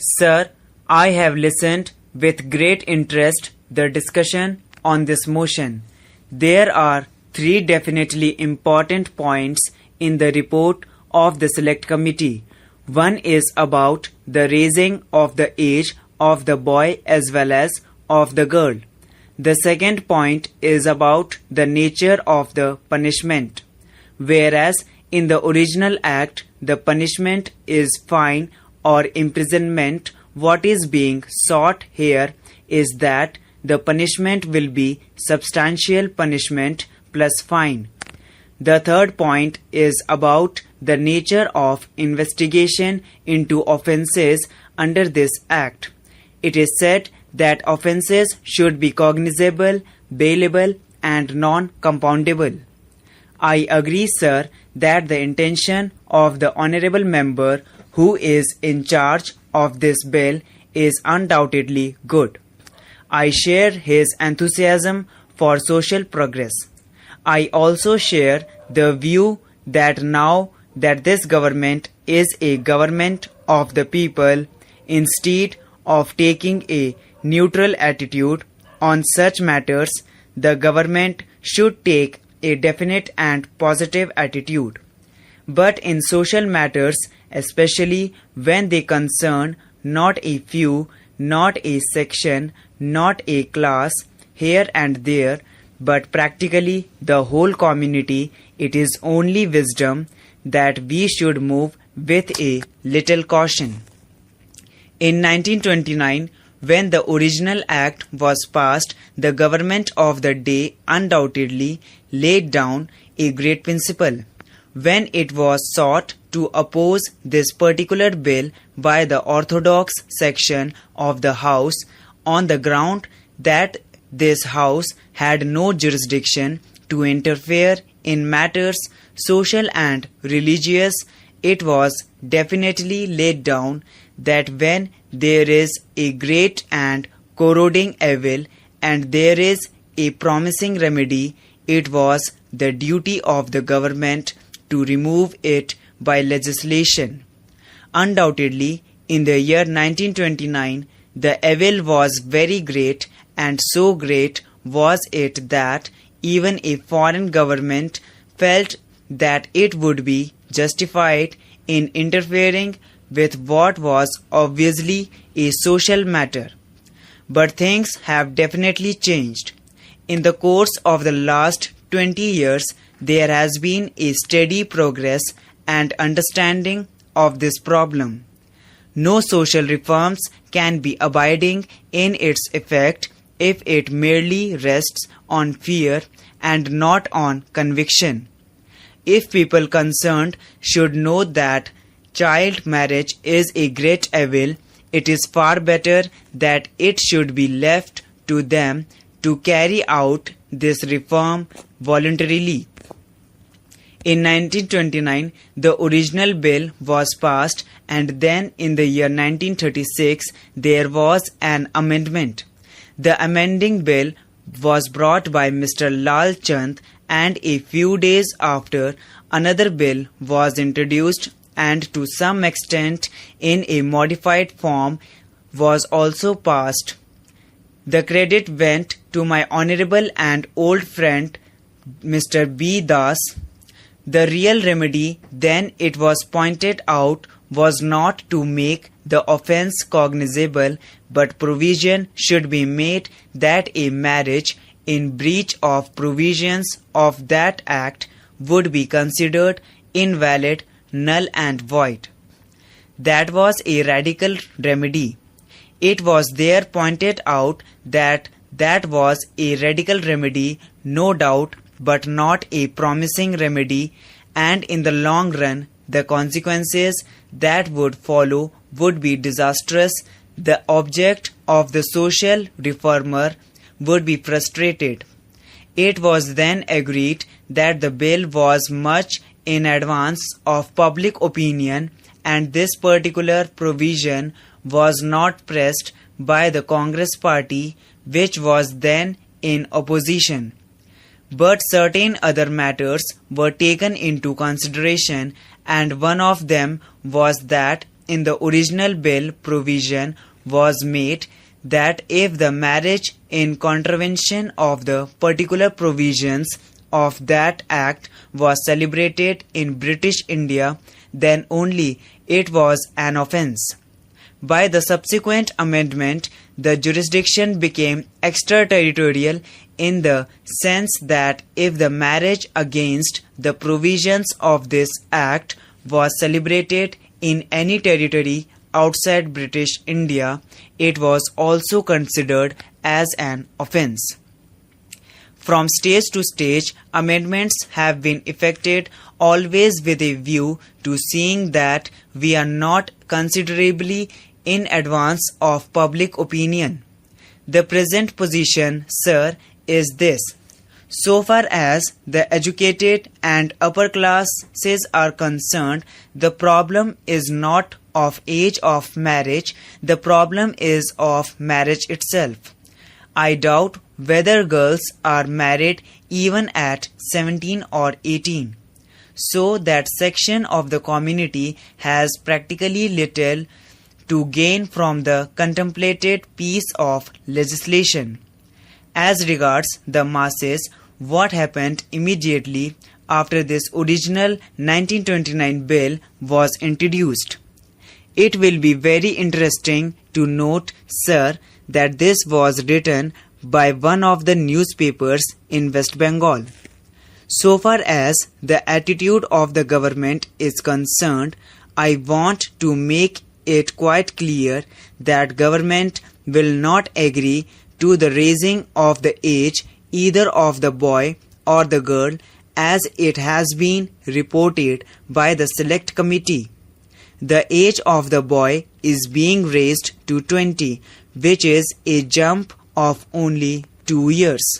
Sir, I have listened with great interest the discussion on this motion. There are three definitely important points in the report of the Select Committee. One is about the raising of the age of the boy as well as of the girl. The second point is about the nature of the punishment. Whereas in the original act the punishment is fine or imprisonment, what is being sought here is that the punishment will be substantial punishment plus fine. The third point is about the nature of investigation into offences under this act. It is said that offences should be cognizable, bailable and non-compoundable. I agree, sir, that the intention of the honourable member who is in charge of this bill is undoubtedly good. I share his enthusiasm for social progress. I also share the view that now that this government is a government of the people, instead of taking a neutral attitude on such matters, the government should take a definite and positive attitude. But in social matters, especially when they concern not a few, not a section, not a class, here and there, but practically the whole community, it is only wisdom that we should move with a little caution. In 1929, when the original act was passed, the government of the day undoubtedly laid down a great principle. When it was sought to oppose this particular bill by the orthodox section of the House on the ground that this House had no jurisdiction to interfere in matters social and religious, it was definitely laid down that when there is a great and corroding evil and there is a promising remedy, it was the duty of the government to remove it by legislation. Undoubtedly, in the year 1929, the evil was very great, and so great was it that even a foreign government felt that it would be justified in interfering with what was obviously a social matter. But things have definitely changed. In the course of the last 20 years, there has been a steady progress and understanding of this problem. No social reforms can be abiding in its effect if it merely rests on fear and not on conviction. If people concerned should know that child marriage is a great evil, it is far better that it should be left to them to carry out this reform voluntarily. In 1929, the original bill was passed, and then in the year 1936, there was an amendment. The amending bill was brought by Mr. Lal Chand, and a few days after, another bill was introduced and to some extent in a modified form was also passed. The credit went to my honourable and old friend Mr. B. Das. The real remedy, then it was pointed out, was not to make the offence cognizable, but provision should be made that a marriage in breach of provisions of that act would be considered invalid, null and void. That was a radical remedy. It was there pointed out that that was a radical remedy, no doubt, but not a promising remedy, and in the long run the consequences that would follow would be disastrous. The object of the social reformer would be frustrated. It was then agreed that the bill was much in advance of public opinion, and this particular provision was not pressed by the Congress party, which was then in opposition. But certain other matters were taken into consideration, and one of them was that in the original bill provision was made that if the marriage in contravention of the particular provisions of that act was celebrated in British India, then only it was an offence. By the subsequent amendment, the jurisdiction became extraterritorial in the sense that if the marriage against the provisions of this act was celebrated in any territory outside British India, it was also considered as an offence. From stage to stage, amendments have been effected, always with a view to seeing that we are not considerably in advance of public opinion. The present position, sir, is this. So far as the educated and upper classes are concerned, the problem is not of age of marriage, the problem is of marriage itself. I doubt whether girls are married even at 17 or 18. So that section of the community has practically little to gain from the contemplated piece of legislation. As regards the masses, what happened immediately after this original 1929 bill was introduced? It will be very interesting to note, sir, that this was written by one of the newspapers in West Bengal. So far as the attitude of the government is concerned, I want to make it quite clear that government will not agree to the raising of the age either of the boy or the girl as it has been reported by the select committee. The age of the boy is being raised to 20, which is a jump of only 2 years.